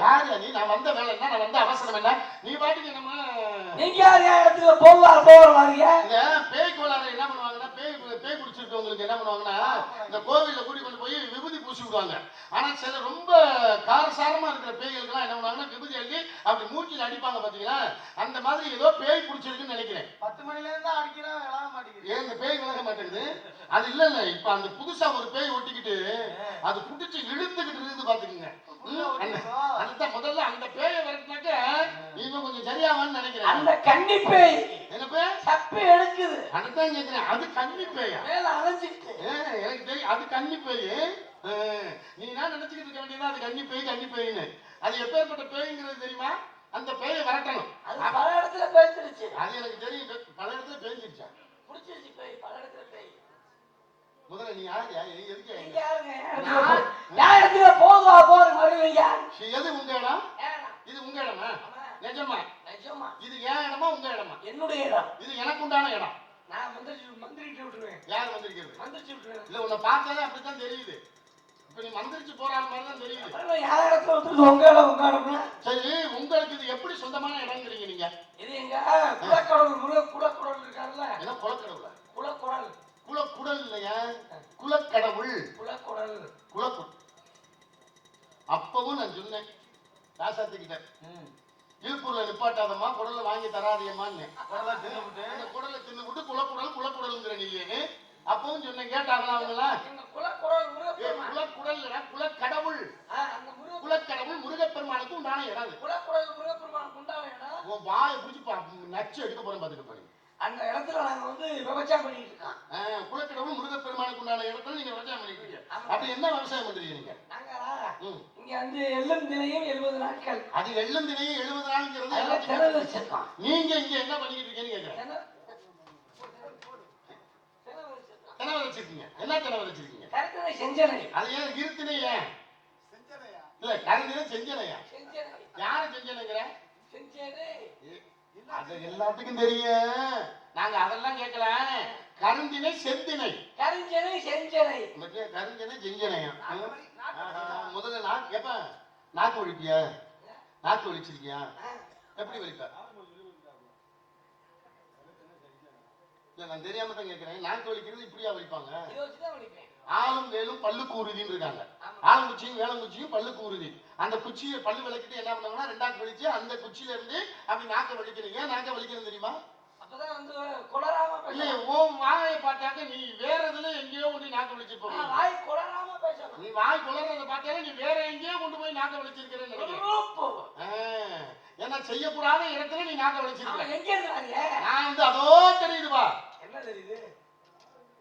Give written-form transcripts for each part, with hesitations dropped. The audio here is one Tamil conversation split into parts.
யாரு நீ? நான் வந்த வேலை என்ன, நான் வந்த அவசரம் என்ன? நீ பாட்டுக்கு நம்ம நீங்க யார் இடத்துல போவாங்க? இந்த பேய் கோளாறு என்ன பண்ணுவாங்கன்னா, பேய் குடிச்சிருக்கவங்களுக்கு என்ன பண்ணுவாங்கன்னா, இந்த கோவில்ல கூட்டி கொண்டு போய் விபூதி பூசி விடுவாங்க. ஆனா சில ரொம்ப காரசாரமா இருக்கிற பேய்களுக்கெல்லாம் என்ன பண்ணுவாங்கன்னா, விபூதி அள்ளி அப்படி மூச்சில் அடிப்பாங்க பாத்தீங்களா? அந்த மாதிரி ஏதோ பேய் குடிச்சிருக்குன்னு நினைக்கிறேன். 10 மணில இருந்து அடிக்கிறா விலக மாட்டேங்குது. ஏன் இந்த பேய் விலக மாட்டேங்குது? அது இல்ல இப்ப அந்த புதுசா ஒரு பேய் ஒட்டிக்கிட்டு அது புடிச்சு இழுத்துக்கிட்டு இருக்குது பாத்துக்குங்க. அதுதான் முதல்ல அந்த பேயை வரட்டினாக்க இவன் கொஞ்சம் சரியாவான்னு நினைக்கிறேன். அந்த கன்னி பேய் என்ன பேய்? சப்பி எடுக்குது. அதுதான் கேட்கிறேன். அது கன்னி பேயா? மேல அலைஞ்சிட்டு எனக்கு தெரியும் அது கன்னி பேய். நீ நான் நினைச்சுக்கிட்டு இருக்க வேண்டியதான் அது கன்னி பேய்ன்னு. அது எப்பேற்பட்ட பேய்ங்கிறது தெரியுமா? அந்த பேயை வரட்டணும். அது பல இடத்துல பேசிருச்சு. அது எனக்கு தெரியும். பல இடத்துல பேசிருச்சா? புடிச்சிருச்சு பேய் பல இடத்துல பேய். முதல்ல நீ யாரு? எதுக்கு இடத்துல போற வருவீங்க? எது உங்க இடம்? இது உங்க இடமா? நிஜமா? இது என் இடமா உங்க இடமா? என்னுடைய இடம். இது எனக்கு உண்டான இடம். நான் மந்திரிட்டு விட்டுருவேன். யார் மந்திரிக்கிறது? மந்திரிச்சு விட்டுருவேன். இல்ல உன்னை பார்த்தாலே அப்படித்தான் தெரியுது. இப்ப நீ மந்திரிச்சு போற மாதிரி தான் தெரியுது. யார் இடத்துல வந்து உங்க இடம்னா சரி, உங்களுக்கு இது எப்படி சொந்தமான இடம்ங்கிறீங்க நீங்க? இது எங்க குலக்கடவுள் குலக்கடவுள் இருக்காருல்ல? என்ன குலக்கடவுளா? குலக்குடல். குலக்குடல் இல்லையா? குலக்கடவுள். குலக்குடல். குலக்குடல். அப்பவும் நான் சொன்னேன் ராசாத்திக்கிட்ட, இழுப்பூர்ல நிப்பாட்டாதம்மா, குடலை வாங்கி தராதியம்மான்னு. குடலை தின்னு விட்டு குலக்குடல்ங்கிற நீ அப்பவும் சொன்னேன். கேட்டாங்களா அவங்களா? குலக்குடல் குலக்கடவுள். குலக்கடவுள் முருகப்பெருமானுக்கு உண்டான இடம். உன் வாயை பிடிச்சி நச்சு எடுக்க போறேன் பாத்துட்டு போறீங்க. அந்த இடத்துல நாங்க வந்து விவசாயம் பண்ணிட்டு இருக்கோம். குலக்கடவுள் முருகப்பெருமானுக்கு உண்டான இடத்துல நீங்க விவசாயம் பண்ணிட்டு இருக்கீங்க. அப்படி என்ன விவசாயம் பண்றீங்க நீங்க? இங்க வந்து எள்ளும் தினையும் 70 நாட்கள். அது எள்ளும் தினையும் 70 நாளுங்கிறது திணறு வச்சிருக்கோம். நீங்க இங்க என்ன பண்ணிட்டு இருக்கீங்கன்னு கேக்குறேன். திணறு வச்சிருக்கீங்க. என்ன திணறு வச்சிருக்கீங்க? கருத்தினை செஞ்சனை. அது ஏன் இருத்தினை? ஏன் இல்ல கருத்தினை செஞ்சனையா? யாரு செஞ்சனைங்கிற? அது எல்லாத்துக்கும் தெரியும். நாங்க அதெல்லாம் கேட்கல. கருந்தினை செந்தினை. கருஞ்சனை செஞ்சனை. கருஞ்சனை செஞ்சனையா? முதல்ல நான் எப்ப நாக்கு ஒழிப்பியா? நாக்கு ஒழிச்சிருக்கியா? எப்படி ஒழிப்ப? இல்ல நான் தெரியாம தான் கேட்கிறேன். நாக்கு ஒழிக்கிறது இப்படியா ஒழிப்பாங்க? ஆளும் வேலும் பல்லுக்கு உறுதின்னு இருக்காங்க. ஆளுங்குச்சியும் வேளங்குச்சியும் பல்லுக்கு உறுதி. அந்த குச்சியை பல்லு விளக்கிட்டு என்ன பண்ணாங்கன்னா 2ஆக்கு வலிச்சு அந்த குச்சியில இருந்து அப்படி நாக்க வலிக்கிறீங்க. ஏன் நாக்க வலிக்கிறது தெரியுமா? அப்பதான் வந்து கொளராம இல்ல உன் வாயை பார்த்தாக்க நீ வேற இதுல எங்கேயோ கொண்டு நாக்க வலிச்சு போற. வாய் கொளராம பேசணும். நீ வாய் கொளறத பார்த்தாலே நீ வேற எங்கேயோ கொண்டு போய் நாக்க வலிச்சிருக்கிறேன்னு நினைக்கிறேன். ஏன்னா செய்யக்கூடாத இடத்துல நீ நாக்க வலிச்சிருக்க. எங்க இருந்தாங்க? நான் வந்து அதோ தெரியுதுவா? என்ன தெரியுது?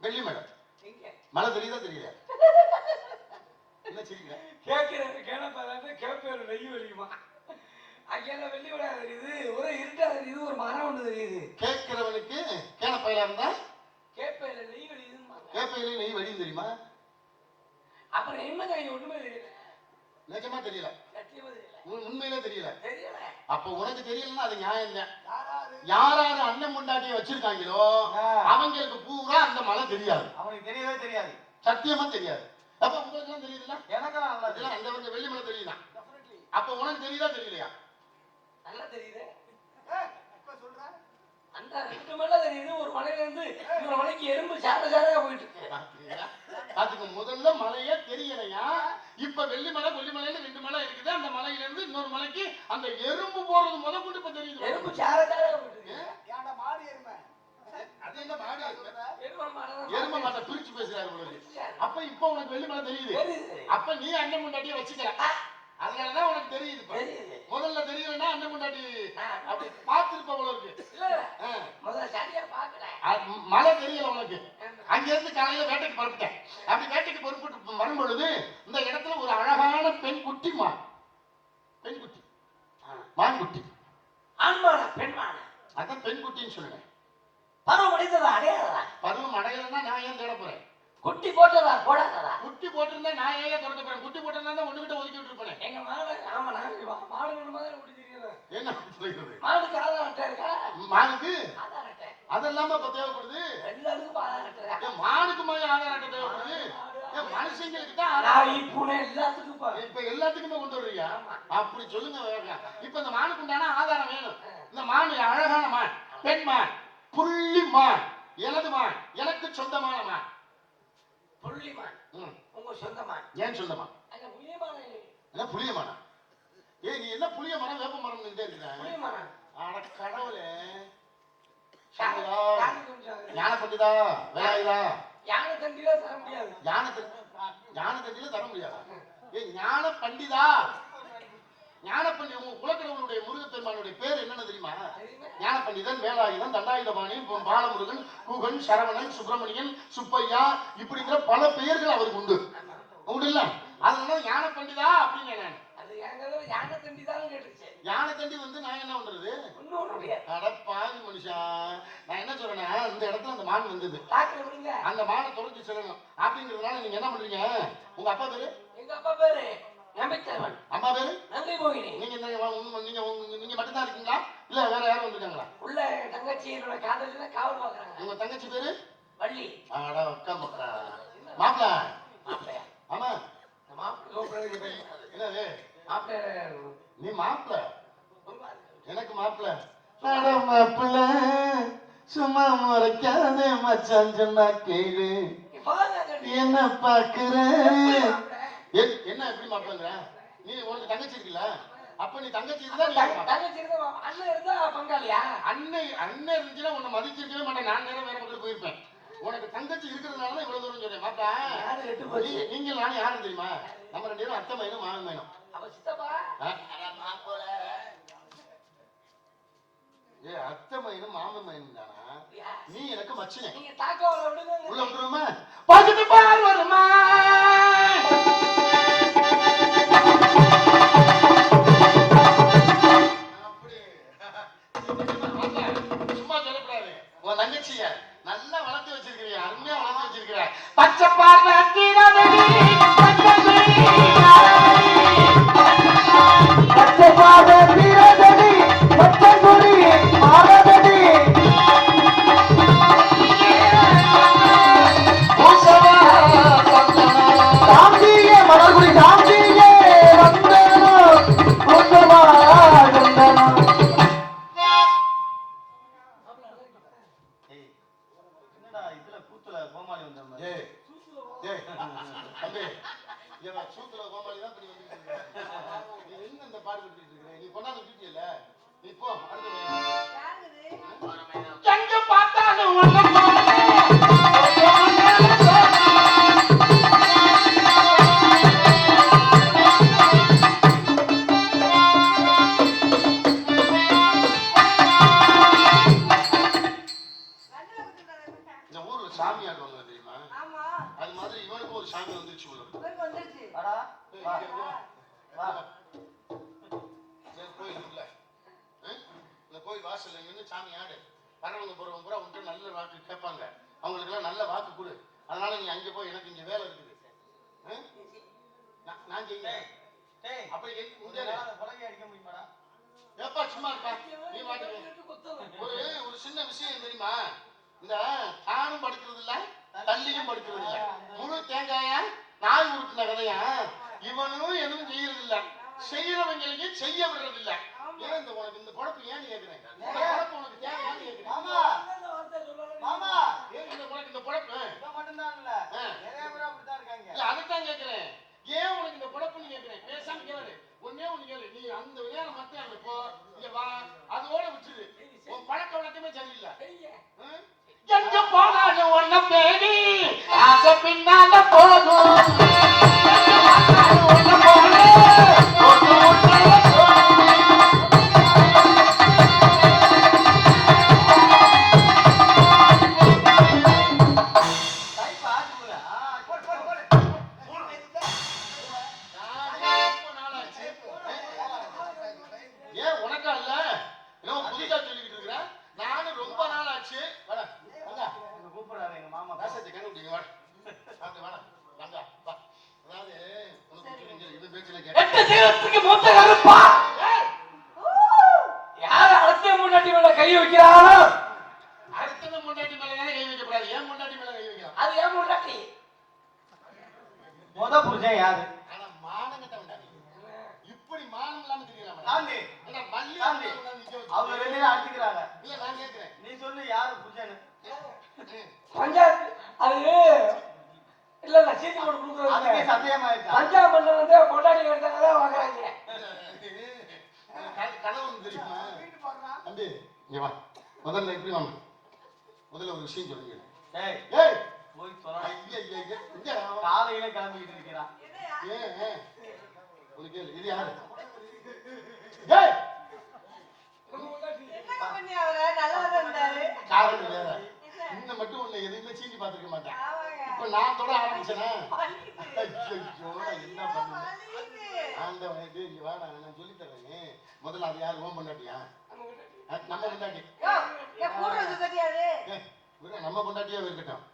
வெள்ளி மேடம். மழை தெரியுதா? தெரியல. என்ன சிரிக்கிற? கேட்கிறேன் கேனப்பாரு கேட்பேரு நெய் வலிக்குமா? அங்கெல்லாம் வெள்ளி விட தெரியுது. ஒரே இருட்டா தெரியுது. ஒரு மரம் ஒன்று தெரியுது. கேட்கிறவனுக்கு கேனப்பையில இருந்தா கேட்பையில நெய் வலிக்குதுமா? கேட்பையில நெய் வலியும் தெரியுமா? அப்புறம் என்ன ஒண்ணுமே தெரியல. நிஜமா தெரியல. சத்தியமா தெரியல. உண்மையிலே தெரியல. தெரியல. அப்ப உனக்கு தெரியலன்னா அது நியாயம் தான். யாராரு அண்ணன் முண்டாட்டியை வச்சிருக்காங்களோ அவங்களுக்கு பூரா அந்த மழை தெரியாது. அவனுக்கு தெரியவே தெரியாது. சத்தியமா தெரியாது. அப்ப உங்களுக்கு எல்லாம் தெரியுதுல்ல? எனக்கு அந்த வெள்ளி மழை தெரியுதா? அப்ப உனக்கு தெரியுதா தெரியலையா? நல்லா தெரியுது. அந்த 2 மலை தெரியுது. ஒரு மலையில இருந்து இன்னொரு மலைக்கு எறும்பு சாரசாரையா போயிட்டு இருக்கு. அதுக்கு முதல்ல மலையே தெரியலையா? இப்ப வெள்ளி மலை கொல்லி மலைன்னு 2 மலை இருக்குது. அந்த மலையில இருந்து இன்னொரு மலைக்கு அந்த எறும்பு போறது முதல் கொண்டு இப்ப தெரியுது. எறும்பு சாரசாரையா போயிட்டு இருக்கு. மாடு எருமை. அது என்ன மாடு எருமை? எருமை மாட்டை பிரிச்சு பேசுறாரு உங்களுக்கு. அப்ப இப்ப உனக்கு வெள்ளி மலை தெரியுது. அப்ப நீ அண்ணன் முண்டாட்டியை வச்சுக்கல. அதனாலதான் உனக்கு தெரியுது. முதல்ல தெரியலன்னா அண்ணன் முண்டாட்டி அப்படி பார்த்திருப்ப இருக்கு. மழை தெரியல உனக்கு. அங்க இருந்து காலையில வேட்டைக்கு பரப்பிட்டேன். அப்படி வேட்டைக்கு பொறுப்பிட்டு வரும் பொழுது இந்த இடத்துல ஒரு அழகான பெண் குட்டி பெண் குட்டி மான் குட்டி. ஆண்மான பெண்மான அதான் பெண் குட்டின்னு சொல்லுங்க. பருவம் அடைந்ததா அடையாதா? பருவம் அடையலன்னா நான் ஏன் தேட போறேன்? குட்டி போட்டதா போடாதா? குட்டி போட்டிருந்தா நான் ஏன் திறக்க போறேன்? குட்டி போட்டிருந்தா ஒண்ணுகிட்ட ஒதுக்கி விட்டு இருப்பேன். எங்க மாடு ஆமா மாடு மாதிரி குட்டி தெரியல. என்ன சொல்றது? மாடுக்கு ஆதார் அட்டை இருக்கா? மாடுக்கு ஆதார் அட்டை அதெல்லாம் இப்ப தேவைப்படுது. எல்லாருக்கும் ஆதார் அட்டை. மாடுக்கு மாதிரி ஆதார் அட்டை தேவைப்படுது. மனுஷங்களுக்கு தான் நாய் பூனை எல்லாத்துக்கும் பா. இப்ப எல்லாத்துக்குமே கொண்டு வர்றீங்க. அப்படி சொல்லுங்க வேகம். இப்ப இந்த மானுக்கு உண்டான ஆதாரம் வேணும். இந்த மான் அழகான மான், பெண் மான், புள்ளி மான், எனது மான், எனக்கு சொந்தமான மான். புள்ளி மான் உங்க சொந்த மான். ஏன் சொந்தமா? அங்க புளிய மான் என்ன புளிய மானா? ஏய் நீ என்ன புளிய மரம் வேப்ப மரம் நின்றே இருக்க? புளிய மான். அட கடவுளே. ஞான பண்டிதா வேலாயுதா யானை தண்டில தர முடியாது. ஞான தண்டில தர முடியாதா? ஏய் ஞான பண்டிதா, ஞான பண்டி உங்க குலக்கடவுளுடைய முருகப்பெருமானுடைய பேர் என்னன்னு தெரியுமா? ஞான பண்டிதன், வேலாயுதன், தண்டாயுதபாணி, பாலமுருகன், குகன், சரவணன், சுப்பிரமணியன், சுப்பையா, இப்படிங்கிற பல பெயர்கள் அவருக்கு உண்டு. உண்டு இல்ல? அதனால ஞான பண்டிதா அப்படின்னு நான் யானை தண்டி தான் கேட்டுச்சு. யானை தண்டி வந்து நான் என்ன பண்றது? அட பாவி மனுஷா, நான் என்ன சொல்றேன்னா இந்த இடத்துல அந்த மான் வந்தது, அந்த மானை தொடர்ச்சி செல்லணும் அப்படிங்கிறதுனால நீங்க என்ன பண்றீங்க? உங்க அப்பா பேரு? எங்க அப்பா பேரு நம்பித்தேவன். அம்மா பேரு நங்கை போகினி. நீங்க நீங்க மட்டும்தான் இருக்கீங்களா இல்ல வேற யாரும் வந்திருக்காங்களா? உள்ள தங்கச்சியோட காதலில காவல் பாக்குறாங்க. உங்க தங்கச்சி பேரு வள்ளி. அட அக்கா மக்கா மாப்பிள. மாப்பிளையா? ஆமா மாப்பிள்ளை. என்னது மாப்பிள்ளை? நீ மாப்பிள, எனக்கு மாப்பிள. அட மாப்பிள சும்மா முறைக்காதே மச்சான் சொன்னா கேளு, என்ன பாக்குற? என்ன எப்படி மாப்பிளங்கிற? நீ உனக்கு தங்கச்சி இருக்குல்ல, அப்ப நீ தங்கச்சி இருந்தா தங்கச்சி இருந்தா அண்ணன் இருந்தா பங்காளியா? அண்ணன் இருந்துச்சுன்னா உன்னை மதிச்சிருக்கவே மாட்டேன். நான் நேரம் வேற பக்கத்துல போயிருப்பேன். உனக்கு தங்கச்சி இருக்கிறதுனாலதான் இவ்வளவு தூரம் சொல்றேன். மாப்பா நீங்க நானும் யாரும் தெரியுமா? நம்ம 2 பேரும் அத்தை மயனும் மாமன் மயனும். ஏ அத்தை மயனும் மாமன் மயனும் தானா? நீ எனக்கு மச்சினே. உள்ள விட்டுருமா? பகுதி பார் வருமா? சும்மா சொல்லக்கூடாது. உன் தங்கச்சிய நல்லா வளர்த்து வச்சிருக்கிறிய, அருமையா வளர்த்து வச்சிருக்கிற. பச்சை பார்வை சூத்துல கோமாளி தான் இப்படி வந்துட்டு நீ எங்க இந்த பாடு விட்டுட்டு இருக்கிற? நீ கொண்டாந்து விட்டுட்டியல்ல, நீ போ எங்க பார்த்தாலும் இந்த ஊர்ல சாமி ஆடுவாங்க தெரியுமா? அது மாதிரி இவனுக்கும் ஒரு சாமி வந்துருச்சு. கோயில் வாசல்ல நின்று சாமி ஆடு. வரவங்க போறவங்க பூரா உன்கிட்ட நல்ல வாக்கு கேட்பாங்க. அவங்களுக்கு எல்லாம் நல்ல வாக்கு கொடு. அதனால நீ அங்க போய் எனக்கு இங்க வேலை இருக்குது நான் செய்ய அப்படி அடிக்க முடியுமாடா? ஏப்பா சும்மா இருப்பா நீ மாட்டுக்கு. ஒரு சின்ன விஷயம் தெரியுமா? இந்த தானும் படுக்கிறது இல்ல, தள்ளியும் படுக்கிறது இல்ல. முழு தேங்காயா நாய் உருட்டின கதையா? இவனும் எதுவும் செய்யறது இல்ல, செய்யறவங்களுக்கு செய்ய விடுறது இல்ல. ஏன் இந்த உனக்கு இந்த குழப்பம் ஏன்னு கேக்குறேன். உனக்கு தேவையான்னு கேக்குறேன். உனக்கு இந்த குழப்பம் மட்டும்தான் இல்ல, நிறைய பேர் அப்படித்தான் இருக்காங்க. இல்ல அதைத்தான் கேக்குறேன். ஏன் உனக்கு இந்த குழப்பம்னு கேக்குறேன். பேசாம கேளு, ஒன்னே ஒண்ணு கேளு. நீ அந்த விளையாட மட்டும் அங்க போ, இங்க வா, அதோட விட்டுரு. உன் பழக்க வழக்கமே சரியில்லை. எங்க போனாலும் ஒன்ன தேடி ஆசை பின்னால போகும். ஏன் உனக்கா இல்ல? புதுசா சொல்லிக்கிட்டு இருக்கிற. நானும் ரொம்ப நாள் ஆச்சு. கூப்பிடுறாரு எங்க மாமா. ராசத்தை கண்டுபிடிங்க. வாங்க வாங்க வாங்க வா. அதாவது உனக்கு இது பேச்சுல கேட்டு மூத்த கருப்பா யார் அடுத்த முன்னாடி மேல கை வைக்கிறாரோ அடுத்த முன்னாடி மேல கை வைக்கப்படாது. ஏன் முன்னாடி மேல கை வைக்கலாம்? அது ஏன் முன்னாடி புருஷன் யாரு? ஆனா மானம் கட்ட வேண்டாம் நீ. இப்படி மானம் இல்லாம தெரியலாம் சாந்தி, என்ன மல்லி சாந்தி. அவங்க 2 பேரும் அடிச்சுக்கிறாங்க. இல்ல நான் கேக்குறேன் நீ சொல்லு யாரு புருஷன்? பஞ்சாயத்து அது இல்ல சீட்டு போட்டு அதுக்கே கொடுக்குறது சந்தேகமாயிருச்சா? பஞ்சாயத்து பண்ண வந்து கொண்டாடி எடுத்தாங்க வாங்குறாங்க. கனவு தெரியுமா தம்பி இங்க வா முதல்ல எப்படி வாங்க முதல்ல ஒரு விஷயம் சொல்லுங்க ஏய், ஏய் போய் சொல்லணும். ஐயா ஐயா ஐயா இங்க வா. காலையில கிளம்பிக்கிட்டு இருக்கிறான். ஒரு கேளு இது யாரு ஏய் காரணம் வேற இன்ன மட்டும் உன்னை எதுவுமே சீண்டி பார்த்துருக்க மாட்டேன் இப்ப நான் தொட ஆரம்பிச்சேனா ஐயோ நான் என்ன பண்ணுவேன் அந்த வயது இங்க வா நான் சொல்லி தரேன் முதல்ல அது யாரு ஓம் பொண்டாட்டியா நம்ம பொண்டாட்டி நம்ம பொண்டாட்டியா இருக்கட்டும்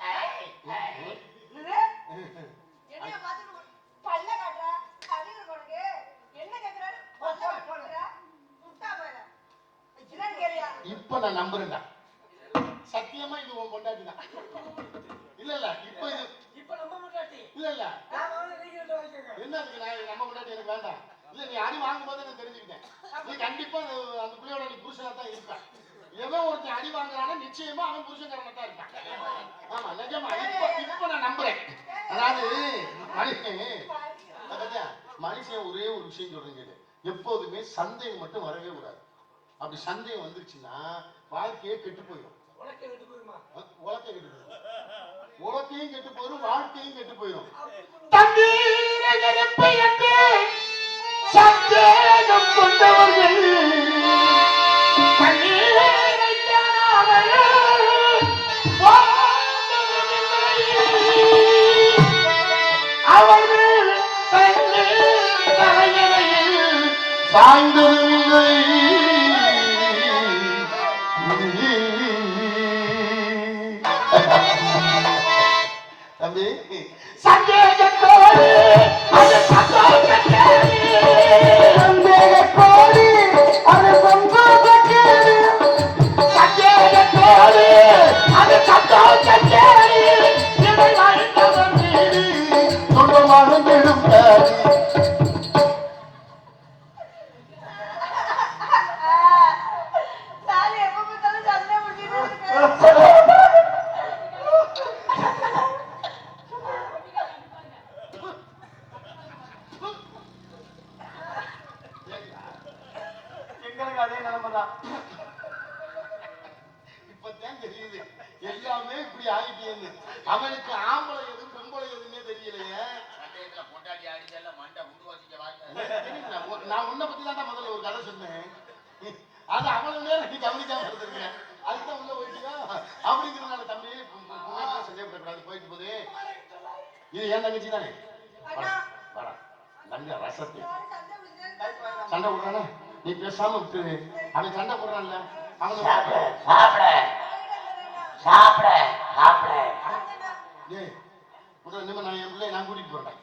இப்ப நான் நம்புறேன்டா சத்தியமா இது உன் பொண்டாட்டி தான் இல்ல இல்ல இப்ப இது இப்ப நம்ம முன்னாடி இல்ல இல்ல என்ன என்ன இருக்கு நான் நம்ம பொண்டாட்டி எனக்கு வேண்டாம் இல்ல நீ அடி வாங்கும் போது நான் தெரிஞ்சுக்கிட்டேன் நீ கண்டிப்பா அந்த பிள்ளையோட நீ புருஷனா தான் இருப்ப எவன் ஒருத்தன் அடி வாங்குறானோ நிச்சயமா அவன் புருஷன்காரனா தான் இருப்பான் ஆமா நிஜமா இப்ப நான் நம்புறேன் அதாவது மனுஷன் ஒரே ஒரு விஷயம் சொல்றீங்க எப்போதுமே சந்தேகம் மட்டும் வரவே கூடாது அப்படி சந்தேகம் வந்துருச்சுன்னா வாழ்க்கையே கெட்டு போயிடும் உலக்கையும் கெட்டு போயிடும் உலக்கையும் கெட்டு போயிடும் வாழ்க்கையும் கெட்டு போயிடும் சந்தேகம் கொண்டவர்கள் அவர்கள் சாய்ந்ததுமில்லை தம்பி சந்தேகத்தோடு அது சந்தோஷத்தேடி சந்தேகத்தோடு அது சந்தோஷத்தேடி சந்தேகத்தோடு அது சந்தோஷத்தேடி இதை வாழ்ந்தவன் மீது துன்பமாக எழுப்பாடி எங்களுக்கு அதே நிலைமைதான். இப்பதான் தெரியுது எல்லாமே இப்படி ஆகிட்டேன்னு அவனுக்கு ஆம்பளை எது பொம்பளை எதுன்னே தெரியலையே நான் உன்னை பத்தி தான் முதல்ல ஒரு கதை சொன்னேன் அது அவ்வளவு நேரம் நீ கவனிக்காம இருந்திருக்கேன் அதுதான் உள்ள போயிட்டுக்கா அப்படிங்கிறதுனால தம்பி சந்தேகப்படக்கூடாது போயிட்டு போகுது இது என் தங்கச்சி தானே வாடா நல்ல ரசத்தை சண்டை போடுறானா நீ பேசாம விட்டு அவன் சண்டை போடுறான்ல அவன் ஏய் முதல்ல நிம்ம நான் என் பிள்ளை நான் கூட்டிட்டு போறேன்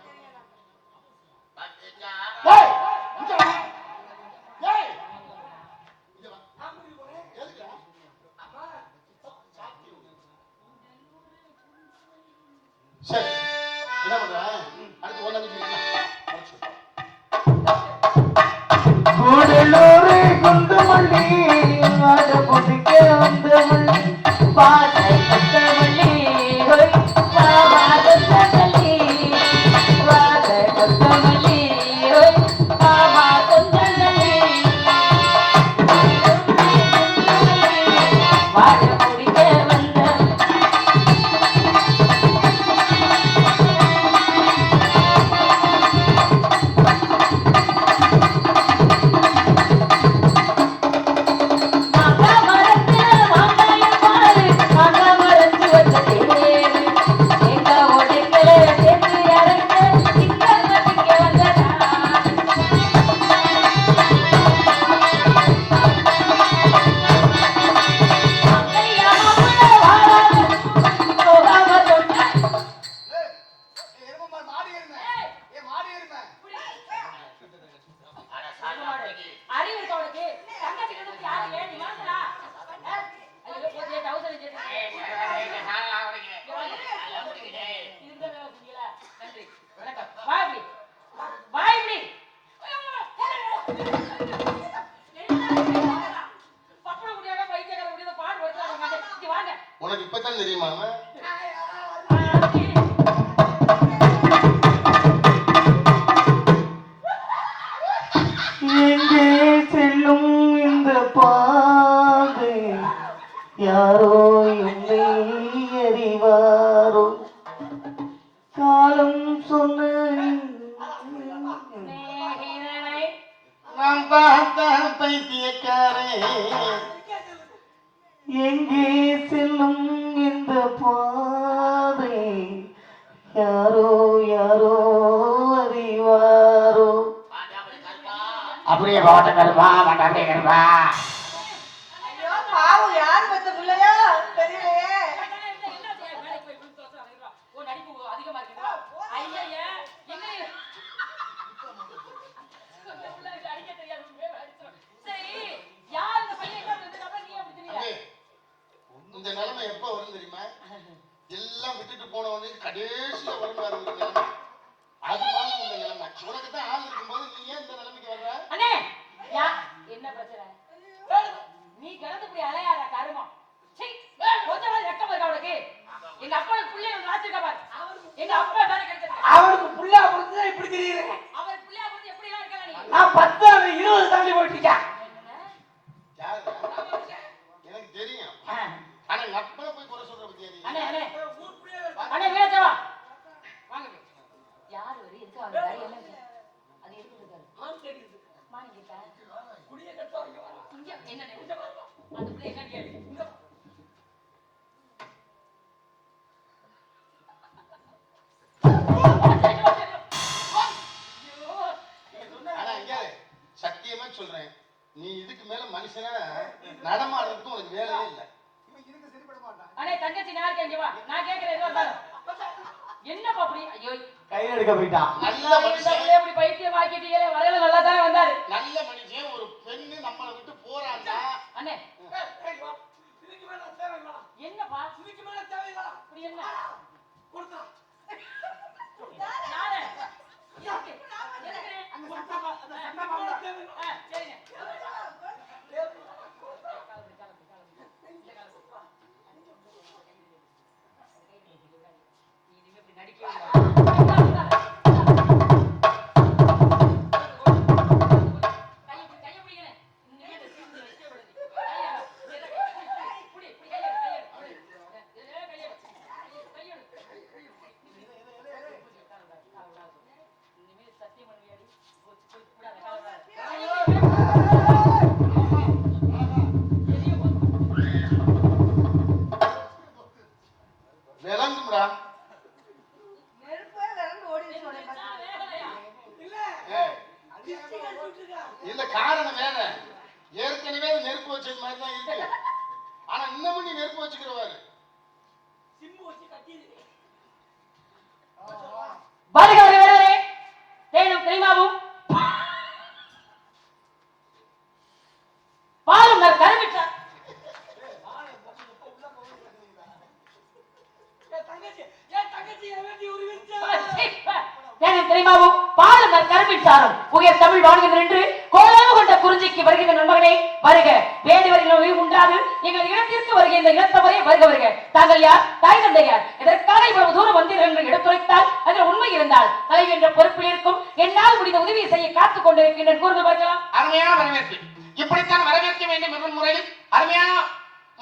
சரி என்ன பண்றேன் அடுத்து ஒன்னு கூடலூரு குண்டுமல்லி வாழ பொண்ணுக்கு வந்து மல்லி பாதை கத்தமல்லி பாதை கத்தமல்லி பாதை கத்தமல்லி பாபா கத்தமல்லி வாழ பொடிக்க வந்த மாங்கா மரத்து மாங்கா உனக்கு இப்பதான் தெரியுமா அவன்? எங்கே செல்லும் இந்த பாதை யாரோ என்னை அறிவாரோ காலம் சொன்ன நான் பார்த்த பைத்தியக்காரே எங்கே செல்லும் இந்த பாதை யாரோ யாரோ அறிவாரோ அப்படியே கோட்டை கருப்பா அப்படியே கருப்பா. ஐயோ பாவம் யார் பெத்த பிள்ளையோ தெரியலையே. இந்த நிலைமை எப்ப வரும் தெரியுமா? எல்லாம் விட்டுட்டு போனவனே கடைசியில வரும் பாரு ஒரு நிலைமை. அது மாதிரி இந்த நிலைமை. உனக்கு தான் ஆள் இருக்கும்போது நீ ஏன் இந்த நிலைமைக்கு வர்ற? என்ன பிரச்சனை? நீ கிடந்து இப்படி அலையாத கருமம். கொஞ்சம் வெக்கம் இருக்கா உனக்கு? எங்க அப்பாவுக்கு பிள்ளைய ராசிருக்கா பாரு. எங்க அப்பா தானே கிடைச்சது. அவருக்கு புள்ளா பிறந்து இப்படி தெரியுது. அவர் பிள்ளையா வந்து எப்படி எல்லாம் இருக்கா நீ? நான் 10 20 தாண்டி போயிட்டேன். யாரு? எனக்கு தெரியும். ஆனா எங்க அப்பா போய் குறை சொல்ற பத்தியா நீ? அண்ணே அண்ணே அண்ணே வீரத்தேவா வாங்க. யார் வரி இருக்கா அந்த வரி என்ன இருக்கு? அது எதுக்கு இருக்காரு? மானி கிட்ட குடிய கட்டவங்க வர. இங்க என்னண்ணே இங்க வா. அது பிள்ளை என்ன கேளு. இங்க ஆனா இங்க சத்தியமா சொல்றேன், நீ இதுக்கு மேல மனுஷனா நடமாடுறதுக்கு உனக்கு வேலையே இல்லை. அண்ணே தங்கச்சி நான் இருக்கேன் இங்க வா. நான் கேக்குறேன் எதுவா இருந்தாலும். என்னப்பா அப்படி? ஐயோ கையில் எடுக்க போயிட்டான். நல்ல இந்த மனுஷன், பிள்ளை இப்படி பைத்தியம் ஆக்கிட்டீங்களே. வரையில நல்லா தானே வந்தாரு. நல்ல மனுஷன். ஒரு பெண்ணு நம்மளை விட்டு போறான்னா அண்ணே இதுக்கு மேல தேவையில்லை. என்னப்பா இதுக்கு மேல தேவையில்லை. இப்படி என்ன? கொடுத்தா. நானே எதுக்கு? எதுக்குண்ணே? அந்த சண்டை மாமா தேவையில்லை. சரிண்ணே. விளங்கும்டா. நெருப்பே விரண்டு ஓடிடுச்சு உடனே. இல்ல காரணம் வேற. ஏற்கனவே நெருப்பு வச்சது மாதிரி தான் இருக்கு. ஆனா இன்னமும் நீ நெருப்பு வச்சுக்கிறவாரு. சிம்மு வச்சு கட்டிடுது. வருகிறவரே வருகிறே தேனும் தெரியுமாவும் பாலும் கருமிட்டார். தேனும் தெரியுமாவும் பாலும் கருமிட்டாரும் உயர் தமிழ் வாழ்கிறது என்று கோலாக கொண்ட குறிஞ்சிக்கு வருகின்ற நண்பர்களே வருக. வேண்டுவர்கள் உண்டாது எங்கள் இடத்திற்கு வருகிற இந்த இனத்தவரே வருக வருக. தாங்கள் யார்? தாய் தந்தை யார்? இதற்காக இவ்வளவு தூரம் வந்தீர்கள் என்று எடுத்துரைத்தால் அதில் உண்மை இருந்தால் தலைவி என்ற பொறுப்பில் இருக்கும் என்னால் முடிந்த உதவியை செய்ய காத்துக் கொண்டிருக்கின்ற கூறுகள் பார்க்கலாம். அருமையான வரவேற்பு. இப்படித்தான் வரவேற்க வேண்டும் என்ற முறையில் அருமையான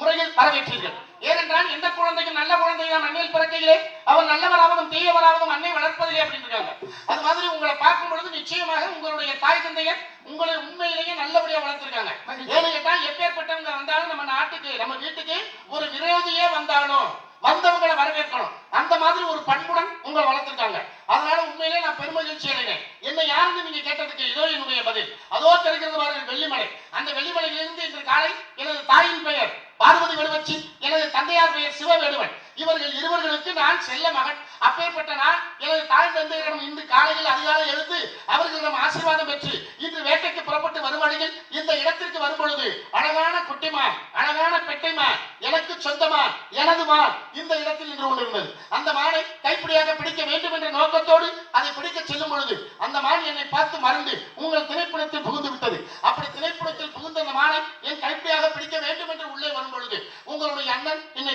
முறையில் வரவேற்றீர்கள். ஏனென்றால் எந்த குழந்தையும் நல்ல குழந்தை தான் அன்னையில் பிறக்கையிலே அவர் நல்லவராவதும் தீயவராவதும் அன்னை வளர்ப்பதில்லை அப்படின்னு இருக்காங்க. அது மாதிரி உங்களை பார்க்கும் பொழுது நிச்சயமாக உங்களுடைய தாய் தந்தையர் உங்களை உண்மையிலேயே நல்லபடியா வளர்த்திருக்காங்க. ஏன்னு கேட்டா எப்பேற்பட்டவங்க வந்தாலும் நம்ம நாட்டுக்கு நம்ம வீட்டுக்கு ஒரு விரோதியே வந்தாலும் வந்தவங்களை வரவேற்கணும். அந்த மாதிரி ஒரு பண்புடன் உங்களை வளர்த்திருக்காங்க. அதனால உண்மையிலேயே நான் பெருமகிழ்ச்சி அடைகிறேன். என்ன யாருன்னு நீங்க கேட்டதுக்கு இதோ என்னுடைய பதில். அதோ தெரிகிறது பாருங்கள் வெள்ளிமலை. அந்த வெள்ளிமலையிலிருந்து இன்று காலை எனது தாயின் பெயர் பார்வதி வெடுவச்சி, எனது தந்தையார் பெயர் சிவவேடுவன். இவர்கள் இருவர்களுக்கு நான் செல்ல மகன். அப்பேற்பட்ட நான் எனது தாய் தந்தையரிடம் இன்று காலையில் அதிகாலை எழுந்து அவர்களிடம் ஆசீர்வாதம் பெற்று இன்று வேட்டைக்கு புறப்பட்டு வரும் வழியில் இந்த இடத்திற்கு வரும் பொழுது அழகான குட்டிமான், அழகான பெட்டைமான், எனக்கு சொந்தமான், எனது மான் இந்த இடத்தில் நின்று கொண்டிருந்தது. அந்த மானை கைப்பிடியாக பிடிக்க வேண்டும் என்ற நோக்கத்தோடு அதை பிடிக்க செல்லும் பொழுது அந்த மான் என்னை பார்த்து மறந்து உங்கள் திரைப்படத்தில் புகுந்து விட்டது.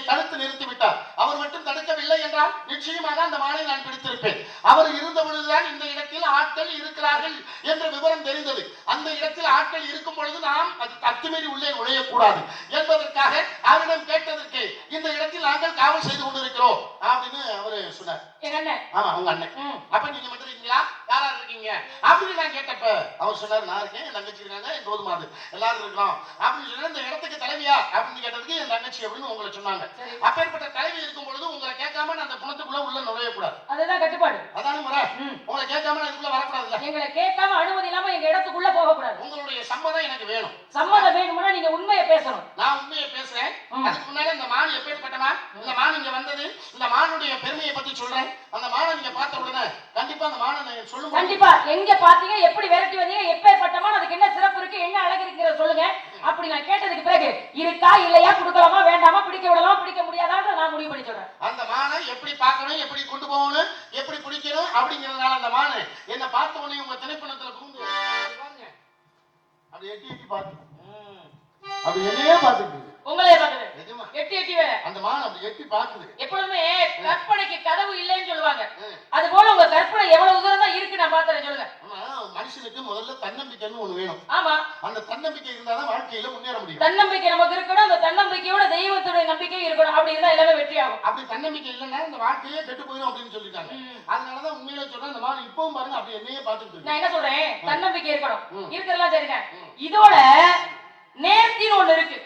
தடுத்து நிறுத்தி விட்டார். அவர் மட்டும் தடுக்கவில்லை என்றால் நிச்சயமாக அந்த மானை நான் பிடித்திருப்பேன். அவர் இருந்த பொழுதுதான் இந்த இடத்தில் ஆட்கள் இருக்கிறார்கள் என்ற விவரம் தெரிந்தது. அந்த இடத்தில் ஆட்கள் இருக்கும் பொழுது நாம் அத்துமீறி உள்ளே நுழையக்கூடாது என்பதற்காக அவரிடம் கேட்டதற்கு இந்த இடத்தில் நாங்கள் காவல் செய்து கொண்டிருக்கிறோம் அப்படின்னு அவரு சொன்னார். எங்க அண்ணன். ஆமா உங்க அண்ணன். அப்ப நீங்க மட்டும் இருக்கீங்களா, யாரா இருக்கீங்க அப்படின்னு நான் கேட்டப்ப அவர் சொன்னார், நான் இருக்கேன், என் தங்கச்சி இருக்காங்க, என் கோதுமாது எல்லாரும் இருக்கிறோம் அப்படின்னு சொன்னா, இந்த இடத்துக்கு தலைவியா அப்படின்னு கேட்டதுக்கு என் தங்கச்சி அப்படின்னு உங்களை சொன்னாங்க. அப்பேற்பட்ட தலைவி இருக்கும் பொழுது உங்களை கேட்காம நான் அந்த குணத்துக்குள்ள உள்ள நுழையக்கூடாது. அதுதான் கட்டுப்பாடு. அதான முறை. உங்களை கேட்காம அதுக்குள்ள வரக்கூடாது. எங்களை கேட்காம அனுமதி இல்லாம எங்க இடத்துக்குள்ள போகக்கூடாது. உங்களுடைய சம்மதம் எனக்கு வேணும். சம்மதம் வேணும்னா நீங்க உண்மையை பேசணும். நான் உண்மையை பேசுறேன். அதுக்கு முன்னாடி இந்த மான் எப்பேற்பட்ட மான், இந்த மான் இங்க வந்தது, இந்த மானுடைய பெருமையை பத்தி சொல்றேன். அந்த மானை நீங்க பார்த்த உடனே கண்டிப்பா அந்த மானை சொல்லுங்க. கண்டிப்பா எங்க பாத்தீங்க, எப்படி விரட்டி வந்தீங்க, எப்பேற்பட்ட மான், அதுக்கு என்ன சிறப்பு இருக்கு, என்ன அழகு இருக்குங்கிறத சொல்லுங்க. அப்படி நான் கேட்டதுக்கு பிறகு இருக்கா இல்லையா, கொடுக்கலாமா வேண்டாமா, பிடிக்க விடலாமா பிடிக்க முடியாதான்னு நான் முடிவு பண்ணி சொல்றேன். அந்த மானை எப்படி பார்க்கணும், எப்படி கொண்டு போகணும், எப்படி பிடிக்கணும் அப்படிங்கறதுனால அந்த மானை என்ன பார்த்த உடனே உங்க திணைப்பணத்துல பூந்து அப்படி எட்டி எட்டி பார்த்து அப்படி என்னையே பார்த்துட்டு உங்களையே பார்க்குது. எட்டி எட்டி வேற அந்த மான் அப்படி எட்டி பார்க்குது. எப்பொழுதுமே கற்பனைக்கு கதவு இல்லைன்னு சொல்லுவாங்க. அது போல உங்க கற்பனை எவ்வளவு தூரம் தான் இருக்கு நான் பாத்துறேன். சொல்லுங்க. மனுஷனுக்கு முதல்ல தன்னம்பிக்கைன்னு ஒண்ணு வேணும். ஆமா, அந்த தன்னம்பிக்கை இருந்தாதான் வாழ்க்கையில முன்னேற முடியும். தன்னம்பிக்கை நமக்கு இருக்கணும். அந்த தன்னம்பிக்கையோட தெய்வத்துடைய நம்பிக்கையும் இருக்கணும். அப்படி இருந்தா எல்லாமே வெற்றி ஆகும். அப்படி தன்னம்பிக்கை இல்லைன்னா இந்த வாழ்க்கையே கெட்டு போயிடும் அப்படின்னு சொல்லிருக்காங்க. அதனாலதான் உண்மையில சொல்றேன், இந்த மான் இப்பவும் பாருங்க அப்படி என்னையே பார்த்துட்டு. நான் என்ன சொல்றேன், தன்னம்பிக்கை இருக்கணும். இருக்கிறதெல்லாம் சரிங்க. இதோட நேர்த்தின்னு ஒண்ணு இருக்கு.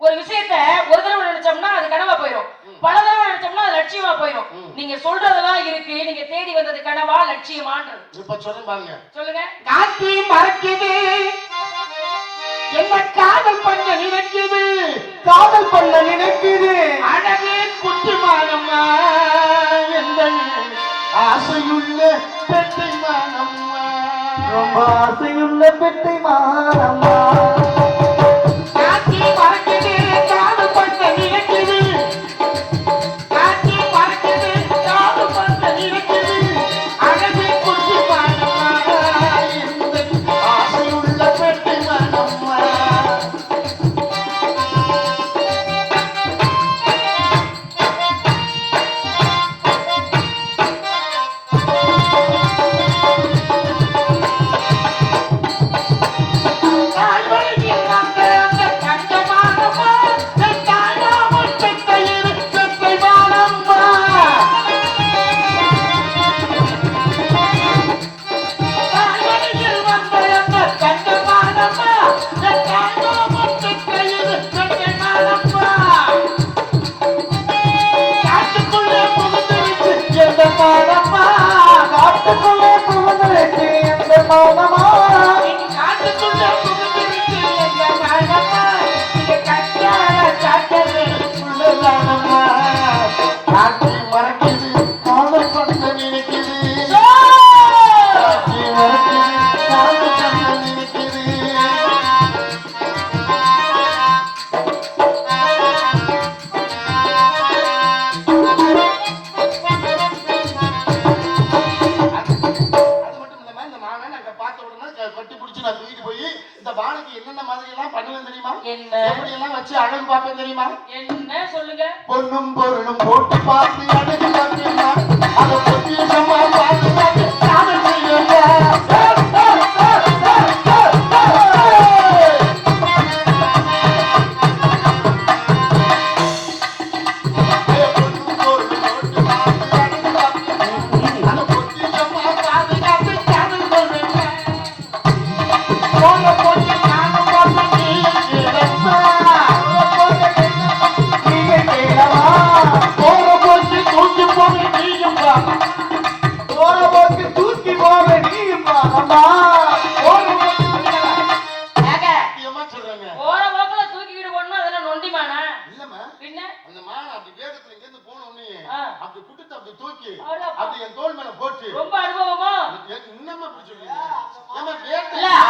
ஒரு விஷயத்த ஒரு தடவை நினைச்சோம்னா அது கனவா போயிடும், பல தடவை நினைச்சோம்னா அது லட்சியமா போயிடும். நீங்க சொல்றதெல்லாம் இருக்கு, நீங்க தேடி வந்தது கனவா லட்சியமான்றது. இப்ப சொல்றேன் பாருங்க. சொல்லுங்க. காட்சி மறக்குது என்ன காதல் பண்ண நினைக்குது, காதல் பண்ண நினைக்குது அழகே குட்டிமானம்மா எந்த ஆசையுள்ள பெட்டை மானம்மா, ரொம்ப ஆசையுள்ள பெட்டை மானம்மா. காட்சி மறக்குது காதல் பண்ண நினைக்குது, காட்சி மறக்குது காதல் பண்ண நினைக்குது அழகே குட்டிமானம்மா எந்த ஆசையுள்ள பெட்டை மானம்மா. அழகு பார்ப்பேன் தெரியுமா? என்ன சொல்லுங்க. பொண்ணும் பொருளும் போட்டு பார்த்து அழகு பார்ப்பேன், அதை பொக்கிஷமா பார்த்து பார்த்து காதல் செய்வேன்.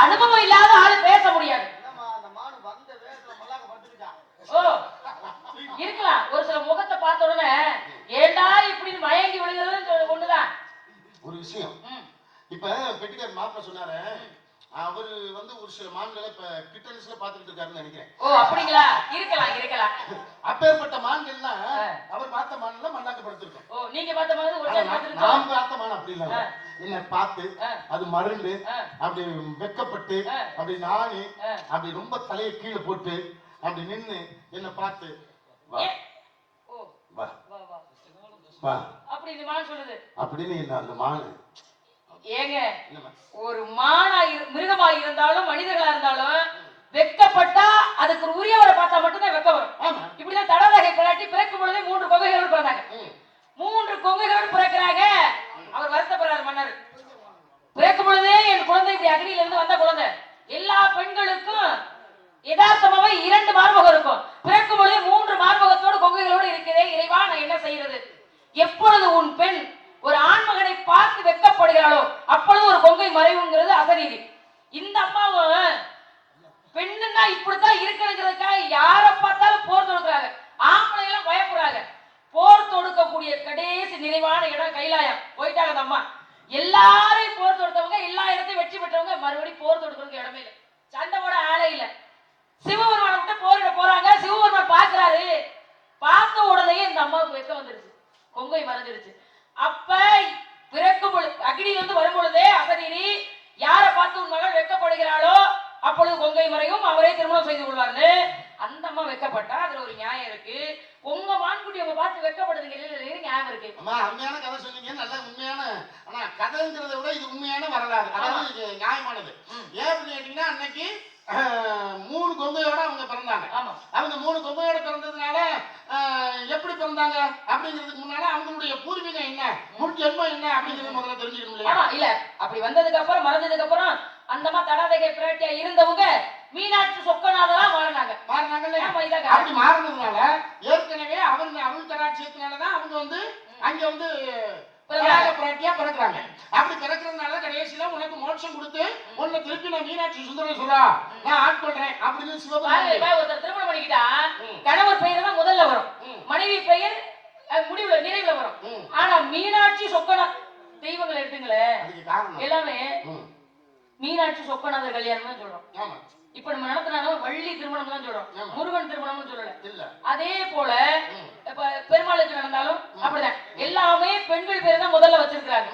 அனுபவம் இல்லாத ஆளு பேச முடியாது. இருக்கலாம், ஒரு சில முகத்தை பார்த்த உடனே ஏண்டா இப்படி மயங்கி விழுகிறது ஒண்ணுதான் ஒரு விஷயம். இப்ப பெட்டிக்கார் மாப்பிள்ள சொன்னாரு, அவரு வந்து ஒரு சில மான்களை இப்ப கிட்டன்ஸ்ல பாத்துக்கிட்டு இருக்காருன்னு நினைக்கிறேன். ஓ அப்படிங்களா? இருக்கலாம். அப்பேற்பட்ட மான்கள்லாம் அவர் பார்த்த மான்ல மண்ணாக்கப்படுத்திருக்கோம். ஓ நீங்க பார்த்த மாதிரி ஒரு டைம் பார்த்திருக்கோம். நான் பார்த்த மான் அப்படி இல்ல. என்ன பார்த்து அது மருண்டு அப்படி வெக்கப்பட்டு அப்படி நானி அப்படி ரொம்ப தலையை கீழே போட்டு அப்படி நின்னு என்ன பார்த்து வா ஓ வா வா வா வா அப்படி இந்த மான் சொல்லுது அப்படின்னு என்ன அந்த மானு ஏங்க ஒரு மானா மிருகமா இருந்தாலும் மனிதர்களா இருந்தாலும் வெக்கப்பட்டா அதுக்கு ஒரு உரியவரை பார்த்தா மட்டும்தான் வெக்க வரும். இப்படிதான் தடாதகை பிராட்டி பிறக்கும் பொழுதே 3 கொங்கைகளோடு பிறந்தாங்க. 3 கொங்கைகளோடு பிறக்கிறாங்க. அவர் வருத்தப்படுறாரு மன்னர். பிறக்கும் பொழுதே என் குழந்தை இப்படி அக்னியில இருந்து வந்த குழந்தை. எல்லா பெண்களுக்கும் யதார்த்தமாவே 2 மார்பகம் இருக்கும். பிறக்கும் பொழுதே 3 மார்பகத்தோடு கொங்கைகளோடு இருக்கிறதே இறைவா, நான் என்ன செய்யறது? எப்பொழுது உன் பெண் ஒரு ஆண்மகனை பார்த்து வெக்கப்படுகிறாளோ அப்பொழுது ஒரு கொங்கை மறைவுங்கிறது அசரீதி. இந்த அம்மாவும் பெண்ணுன்னா இப்படித்தான் இருக்கணுங்கிறதுக்காக யாரை பார்த்தாலும் போர் தொடுக்கிறாங்க. ஆம்பளை எல்லாம் பயப்படுறாங்க. போர் தொடுக்கக்கூடிய கடைசி நிறைவான இடம் கைலாயம் போயிட்டாங்க அந்த அம்மா. எல்லாரையும் போர் தொடுத்தவங்க, எல்லா இடத்தையும் வெற்றி பெற்றவங்க, மறுபடியும் போர் தொடுக்கிறதுக்கு இடமே இல்லை, சண்டை போட ஆளே இல்லை. சிவபெருமானை விட்டு போரிட போறாங்க. சிவபெருமான் பாக்குறாரு. பார்த்த உடனே இந்த அம்மாவுக்கு வெக்க வந்துருச்சு, கொங்கை மறைஞ்சிருச்சு. அப்ப பிறக்கும் பொழுது அக்னியிலிருந்து வரும் பொழுதே அசரீரி, யாரை பார்த்து உன் மகள் வெக்கப்படுகிறாளோ அப்பொழுது கொங்கை மறையும், அவரே திருமணம் செய்து கொள்வார்னு. அந்த அம்மா வெக்கப்பட்டா அதுல ஒரு நியாயம் இருக்கு. உங்க மான்குட்டி அவங்க பார்த்து வெக்கப்படுதுங்க, நியாயம் இருக்கு. அம்மா உண்மையான கதை சொன்னீங்க, நல்ல உண்மையான. ஆனா கதைங்கிறத விட இது உண்மையான வரலாறு, அதாவது நியாயமானது. ஏன் அப்படின்னு கேட்டீங்கன்னா அன்னைக்கு 3 கொங்கையோட அவங்க பிறந்தாங்க. அவங்க 3 கொங்கையோட பிறந்ததுனால எப்படி பிறந்தாங்க அப்படிங்கிறதுக்கு முன்னால அவங்களுடைய பூர்வீகம் என்ன, முன் ஜென்மம் என்ன அப்படிங்கறது முதல்ல தெரிஞ்சுக்கணும் இல்லையா? இல்ல அப்படி வந்ததுக்கு அப்புறம் மறந்ததுக்கு அப்புறம் அந்தமா தடாதகை பிராட்டியா இருந்தவங்க மீனாட்சி சொக்கநாதரா மாறினாங்க இல்லையா? அப்படி மாறினதுனால ஏற்கனவே அவங்க தராட்சியத்தினாலதான் அவங்க வந்து அங்க வந்து பிராட்டியா பிறக்கிறாங்க. அப்படி பிறக்கிறதுனால கடைசியில உனக்கு மோட்சம் கொடுத்து உன்னை திருப்பி நான் மீனாட்சி சுந்தரேஸ்வரா நான் ஆட்கொள்றேன் அப்படின்னு சிவபெருமான் ஒருத்தர் திருமணம் பண்ணிக்கிட்டா கணவர் பெயர் தான் முதல்ல வரும், மனைவி பெயர் முடிவுல நிறைவுல வரும். ஆனா மீனாட்சி சொக்கநாத் தெய்வங்கள் எடுத்துங்களே எல்லாமே மீனாட்சி சொக்கநாதர் கல்யாணம் சொல்றோம். இப்ப நம்ம நடத்தினாலும் வள்ளி திருமணம் தான் சொல்றோம், முருகன் திருமணம் சொல்லல. அதே போல இப்ப பெருமாளுக்கு நடந்தாலும் அப்படிதான் எல்லாமே பெண்கள் பேர் தான் முதல்ல வச்சிருக்காங்க.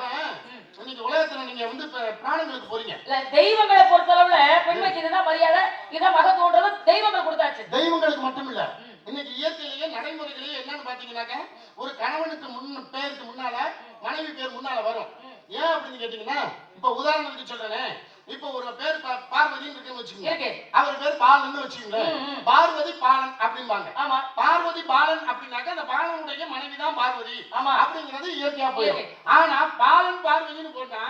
இன்னைக்கு உலகத்துல நீங்க வந்து பிராணங்களுக்கு போறீங்க, தெய்வங்களை பொறுத்தளவுல பெண்மைக்கு இதுதான் மரியாதை, இதான் மகத்துவன்றது தெய்வங்கள் கொடுத்தாச்சு. தெய்வங்களுக்கு மட்டும் இல்ல, இன்னைக்கு இயற்கையிலேயே நடைமுறைகளையே என்னன்னு பாத்தீங்கன்னாக்க ஒரு கணவனுக்கு பேருக்கு முன்னால மனைவி பேர் முன்னால வரும். ஏன் அப்படின்னு கேட்டீங்கன்னா இப்ப உதாரணத்துக்கு சொல்றேன், இப்ப ஒரு பேர் பார்வதின்னு இருக்குன்னு வச்சுக்கோங்க, அவர் பேர் பாலன் வச்சுக்கோங்களேன். பார்வதி பாலன் அப்படிம்பாங்க. பார்வதி பாலன் அப்படின்னாக்க அந்த பாலனுடைய மனைவிதான் பார்வதி அப்படிங்கிறது இயற்கையா போயிடும். ஆனா பாலன் பார்வதினு போட்டா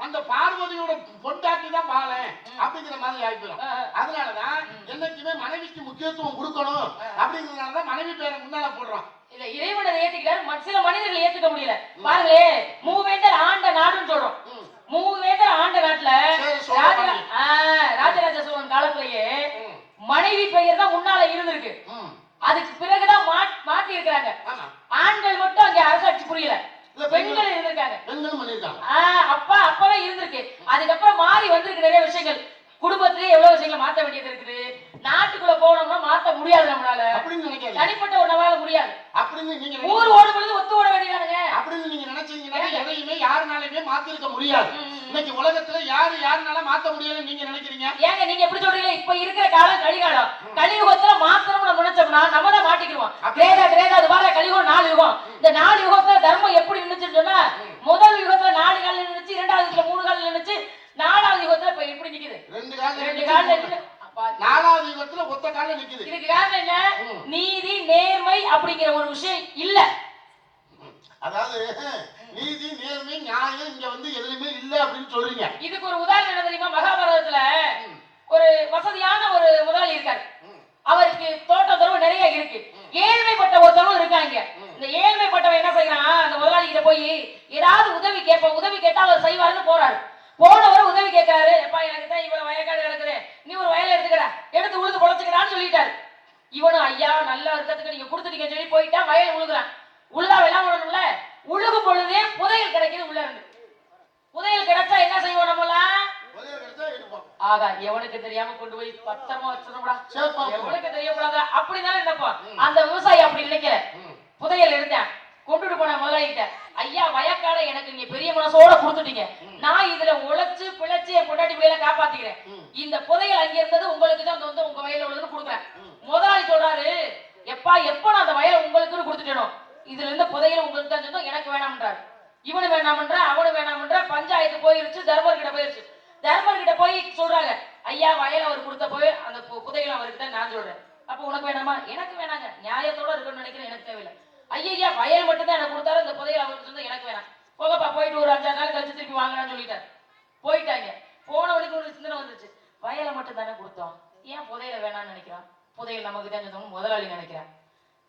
அந்த பார்வதியோட பொண்டாட்டி தான் பாலன் அப்படிங்கிற மாதிரி ஆகி போயிடும். அதனாலதான் என்னைக்குமே மனைவிக்கு முக்கியத்துவம் கொடுக்கணும் அப்படிங்கிறதுனாலதான் மனைவி பேரை முன்னால போடுறோம். இல்ல இறைவனை ஏத்துக்கிறாரு, சில மனிதர்கள் ஏத்துக்க முடியல. பாருங்களே, மூவேந்தர் ஆண்ட நாடுன்னு சொல்றோம். மூவேந்தர் ஆண்ட நாட்டுல ராஜராஜ சோழன் காலத்திலேயே மனைவி பெயர் தான் முன்னால இருந்திருக்கு. அதுக்கு பிறகுதான் மாத்தி இருக்கிறாங்க. ஆண்கள் மட்டும் அங்க அரசாட்சி புரியல, பெண்கள் இருந்திருக்காங்க. அப்பவே இருந்திருக்கு. அதுக்கப்புறம் மாறி வந்திருக்கு நிறைய விஷயங்கள். குடும்பத்திலே எவ்வளவு விஷயங்களை மாத்த வேண்டியது இருக்குது. நாட்டுக்குள்ள போனோம்னா மாத்த முடியாது, நம்மளால தனிப்பட்ட ஒரு நபரால முடியாது. ஊர் ஓடும் பொழுது ஒத்து ஓட வேண்டியதானுங்க அப்படின்னு நீங்க நினைச்சீங்கன்னா எதையுமே யாருனாலுமே மாத்திருக்க முடியாது. இன்னைக்கு உலகத்துல யாருனால மாத்த முடியாதுன்னு நீங்க நினைக்கிறீங்க? ஏங்க நீங்க எப்படி சொல்றீங்க? இப்ப இருக்கிற காலம் கலிகாலம். கலியுகத்துல மாத்திரம் நம்ம நினைச்சோம்னா நம்ம தான் மாட்டிக்குவோம். கிரேதா அது பாரு, கலியுகம் 4 யுகம். இந்த 4 யுகத்துல தர்மம் எப்படி நின்னுச்சுன்னு சொன்னா, முதல் யுகத்துல 4 கால் நின்னுச்சு, 2வது யுகத்துல 3 கால் நின்னுச்சு, 4வது யுகத்துல இப்ப எப்படி நிக்குது? 2 கால் நிக்குது. 4வது யுகத்துல ஒத்த கால்ல நிக்குது. இதுக்கு காரணம் என்ன? நீதி நேர்மை அப்படிங்கிற ஒரு விஷயம் இல்ல. அதாவது நீதி நேர்மை நியாயம் இங்க வந்து எதுவுமே இல்ல அப்படின்னு சொல்றீங்க. இதுக்கு ஒரு உதாரணம் என்ன தெரியுமா? மகாபாரதத்துல ஒரு வசதியான ஒரு முதலாளி இருக்காரு. அவருக்கு தோட்டம் தரவு நிறைய இருக்கு. ஏழ்மைப்பட்ட ஒருத்தரும் இருக்காங்க. இந்த ஏழ்மைப்பட்டவன் என்ன செய்யறான்? அந்த முதலாளி கிட்ட போய் ஏதாவது உதவி கேட்பான். உதவி கேட்டா அவர் செய்வாருன்னு போறாரு. போனவர் உதவி கேட்கிறாரு, எப்பா எனக்கு தான் இவ்வளவு வயக்காடு கிடக்குது, நீ ஒரு வயலை எடுத்து உழுது பொழைச்சுக்கிறான்னு சொல்லிட்டாரு. இவனும் ஐயா நல்லா இருக்கிறதுக்கு நீங்க கொடுத்துட்டீங்கன்னு சொல்லி போயிட்டா வயல் உழுகுறான். உழுதா வெள்ளம் விடணும்ல, உழுகும் பொழுதே புதையல் கிடைக்குது உள்ள இருந்து. புதையல் கிடைச்சா என்ன செய்வோம்? நம்மளாம் புதையல் கிடைச்சா எடுப்போம். ஆகா எவனுக்கு தெரியாம கொண்டு போய் பத்திரமா வச்சிருந்தா சேப்பா எவனுக்கு தெரியக்கூடாது அப்படிதானே நினைப்பா அந்த விவசாயி அப்படி நினைக்கல புதையல் எடுத்தேன் கொண்டுட்டு போன முதலாளிகிட்ட ஐயா வயக்காட எனக்கு நீங்க பெரிய மனசோட கொடுத்துட்டீங்க நான் இதுல உழைச்சு பிழைச்சு என் பொண்டாட்டி பிள்ளைல காப்பாத்திக்கிறேன் இந்த புதையல் அங்க இருந்தது உங்களுக்கு தான் வந்து உங்க வயல்ல உள்ளதுன்னு கொடுக்குறேன் முதலாளி சொல்றாரு எப்ப நான் அந்த வயலை உங்களுக்குன்னு கொடுத்துட்டேனோ இதுல இருந்து புதையல் உங்களுக்கு தான் சொந்தம் எனக்கு வேணாம்ன்றாரு இவனு வேணாம்ன்ற அவனு வேணாம்ன்ற பஞ்சாயத்து போயிருச்சு தர்மர் கிட்ட போயிருச்சு தர்மர் கிட்ட போய் சொல்றாங்க ஐயா வயல் அவர் கொடுத்த போய் அந்த புதையல் அவருக்கு தான் நான் சொல்றேன் அப்ப உனக்கு வேணாமா எனக்கு வேணாங்க நியாயத்தோட இருக்குன்னு நினைக்கிறேன் எனக்கு தேவையில்லை ஐயா வயல் மட்டும் தான் எனக்கு கொடுத்தாரு இந்த புதையல் அவருக்கு சொந்தம் எனக்கு வேணாம் போகப்பா போயிட்டு ஒரு 5-6 நாள் கழிச்சு திருப்பி வாங்கலாம்னு சொல்லிட்டாரு போயிட்டாங்க போனவனுக்கு ஒரு சிந்தனை வந்துருச்சு வயலை மட்டும் தானே கொடுத்தோம் ஏன் புதையல வேணாம்னு நினைக்கிறான் புதையல் நமக்கு தான் சொந்தம் முதலாளி நினைக்கிறான்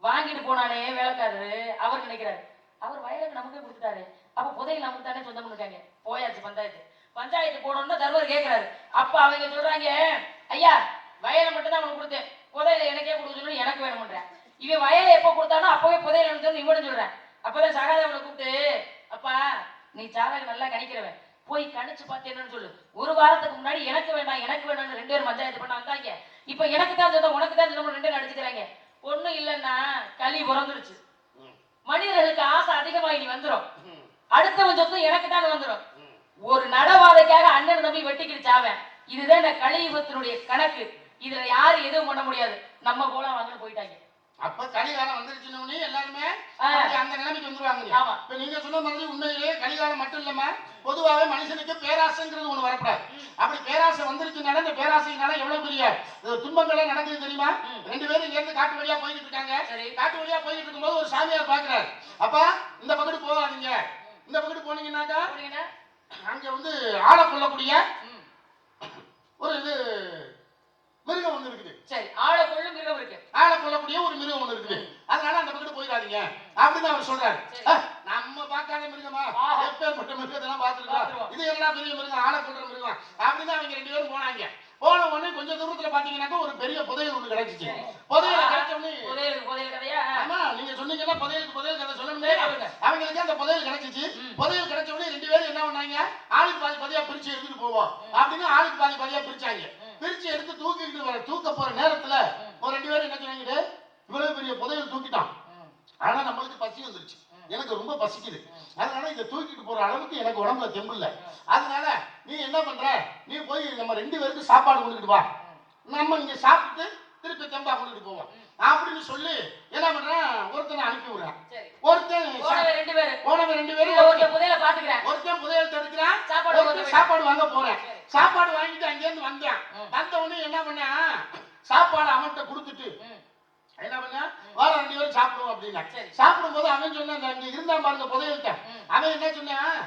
வாங்கிட்டு போனானே வேலைக்காரரு அவர் நினைக்கிறாரு அவர் வயலுக்கு நமக்கே கொடுத்துட்டாரு அப்ப புதையல் நமக்கு தானே சொந்தம்னு இருக்காங்க போயாச்சு பஞ்சாயத்து போடணும்னு தர்மர் கேட்கிறாரு அப்ப அவங்க சொல்றாங்க ஐயா வயலை மட்டும் தான் அவனுக்கு கொடுத்தேன் புதையல எனக்கே கொடுக்க சொல்லணும் எனக்கு வேணும்ன்றேன் இவன் வயலை எப்ப கொடுத்தானோ அப்பவே புதையல் எனக்கு இவனு சொல்றேன் அப்பதான் சகாதேவனை கூப்பிட்டு அப்பா நீ ஜாதகம் நல்லா கணிக்கிறவன் போய் கணிச்சு பார்த்தேன்னு சொல்லு ஒரு வாரத்துக்கு முன்னாடி எனக்கு வேண்டாம் 2 பேரும் பஞ்சாயத்து பண்ண வந்தாங்க இப்ப எனக்கு தான் சொந்தம் உனக்கு தான் சொந்தம் 2 பேரும் அடிச்சுக்கிறாங்க ஒண்ணும் இல்லைன்னா களி பிறந்துருச்சு மனிதர்களுக்கு ஆசை அதிகமாகி நீ வந்துடும் அடுத்தவன் சொத்து எனக்கு தான் வந்துடும் ஒரு நடவாதைக்காக அண்ணன் தம்பி வெட்டிக்கிடுச்சாவன் இதுதான் இந்த கலியுகத்தினுடைய கணக்கு இதுல யாரும் எதுவும் பண்ண முடியாது நம்ம போல வாங்கன்னு போயிட்டாங்க அப்ப கலிகாலம் வந்துருச்சுன்னு எல்லாருமே அந்த நிலைமைக்கு வந்துருவாங்க ஆமா இப்ப நீங்க சொன்ன மாதிரி உண்மையிலேயே கலிகாலம் மட்டும் இல்லம்மா பொதுவாகவே மனுஷனுக்கு பேராசைங்கிறது ஒண்ணு வரக்கூடாது அப்படி பேராசை வந்துருச்சுனால இந்த பேராசையினால எவ்வளவு பெரிய துன்பங்களே நடக்குது தெரியுமா 2 பேரும் இங்க இருந்து காட்டு வழியா போய்கிட்டு இருக்காங்க காட்டு வழியா போய்கிட்டு இருக்கும்போது ஒரு சாமியார் பாக்குறாரு அப்பா இந்த பக்கத்து போகாதீங்க இந்த பக்கத்து போனீங்கன்னாக்கா அங்க வந்து ஆளை கொள்ளக்கூடிய ஒரு இது மிருகம் ஒண்ணு இருக்குது சரி ஆளை கொள்ளும் மிருகம் இருக்கு ஆளை கொள்ளக்கூடிய ஒரு மிருகம் ஒண்ணு இருக்குது அதனால அந்த பக்கத்து போயிடாதீங்க அப்படின்னு அவர் சொல்றாரு நம்ம பார்க்காத மிருகமா எப்பேற்பட்ட மிருகத்தெல்லாம் பார்த்துருக்கோம் இது என்ன பெரிய மிருகம் ஆளை கொள்ற மிருகம் அப்படின்னு அவங்க 2 பேரும் போனாங்க போன உடனே கொஞ்சம் தூரத்துல பாத்தீங்கன்னாக்கா ஒரு பெரிய புதையல் ஒண்ணு கிடைச்சிச்சு புதையல் கிடைச்ச உடனே புதையல் கதையா ஆமா நீங்க சொன்னீங்கன்னா புதையல் கதை சொல்லணுமே அவங்களுக்கு அந்த புதையல் கிடைச்சிச்சு புதையல் கிடைச்ச உடனே 2 பேரும் என்ன பண்ணாங்க ஆளுக்கு பாதி பாதியா பிரிச்சு எடுத்துட்டு போவோம் அப்படின்னு ஆளுக்கு பாதி பாதியா பிரிச்சாங்க பிரிச்சு எடுத்து தூக்க போற நேரத்துல ஒரு 2 பேரும் என்ன சொன்னாங்க இவ்வளவு பெரிய புதையல் தூக்கிட்டான் ஆனா நம்மளுக்கு பசி வந்துருச்சு எனக்கு ரொம்ப பசிக்குது அதனால இதை தூக்கிட்டு போற அளவுக்கு எனக்கு உடம்புல தெம்பு இல்லை அதனால நீ என்ன பண்ற நீ போய் நம்ம 2 பேருக்கு சாப்பாடு கொண்டுட்டு வா நம்ம இங்க சாப்பிட்டு திருப்பி தெம்பா கொண்டுட்டு போவோம் அப்படின்னு சொல்லி என்ன பண்றேன் ஒருத்தனை அனுப்பி விடுறேன் ஒருத்தன் போனவன் 2 பேரும் ஒருத்தன் புதையல் தடுக்கிறான் சாப்பாடு வாங்க போறேன் சாப்பாடு வாங்கிட்டு அங்க இருந்து வந்தேன் வந்த உடனே என்ன பண்ண சாப்பாடு அவன்கிட்ட கொடுத்துட்டு என்ன பண்ண வார 2 பேரும் சாப்பிடுவோம் அப்படின்னா சாப்பிடும் போது அவன் சொன்ன இங்க இருந்தா பாருங்க புதையல்கிட்ட அவன் என்ன சொன்னான்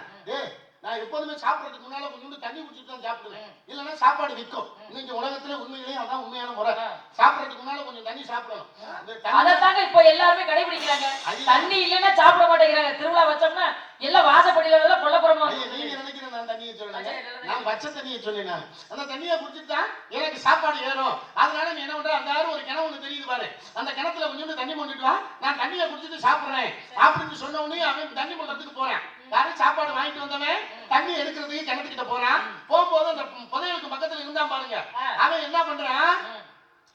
நான் எப்போதுமே சாப்பிடறதுக்கு முன்னால கொஞ்சம் தண்ணி குடிச்சிட்டு தான் சாப்பிடுவேன் இல்லைன்னா சாப்பாடு விற்கும் இன்னைக்கு உலகத்துல உண்மையிலேயே அதான் உண்மையான முறை சாப்பிடறதுக்கு முன்னால கொஞ்சம் தண்ணி சாப்பிடணும் அதைத்தாங்க இப்ப எல்லாருமே கடைபிடிக்கிறாங்க தண்ணி இல்லைன்னா சாப்பிட மாட்டேங்கிறாங்க திருவிழா வச்சோம்னா எல்லாம் வாசப்படியில கொல்லப்புறமா நீங்க நினைக்கிற நான் தண்ணியை சொல்லுங்க நான் பச்சை தண்ணியை சொன்னேன் நான் அந்த தண்ணியை குடிச்சிட்டு தான் எனக்கு சாப்பாடு ஏறும் அதனால நீ என்ன பண்ற அந்த ஒரு கிணறு ஒண்ணு தெரியுது பாரு அந்த கிணத்துல கொஞ்சோண்டு தண்ணி கொண்டுட்டு வா நான் தண்ணியை குடிச்சிட்டு சாப்பிடுறேன் அப்படின்னு சொன்ன உடனே அவன் தண்ணி கொண்டதுக்கு போறேன் யாரும் சாப்பாடு வாங்கிட்டு வந்தவன் தண்ணி எடுக்கிறதுக்கு கிணத்துக்கிட்ட போறான் போகும்போது அந்த புதையலுக்கு பக்கத்துல இருந்தா பாருங்க அவன் என்ன பண்றான்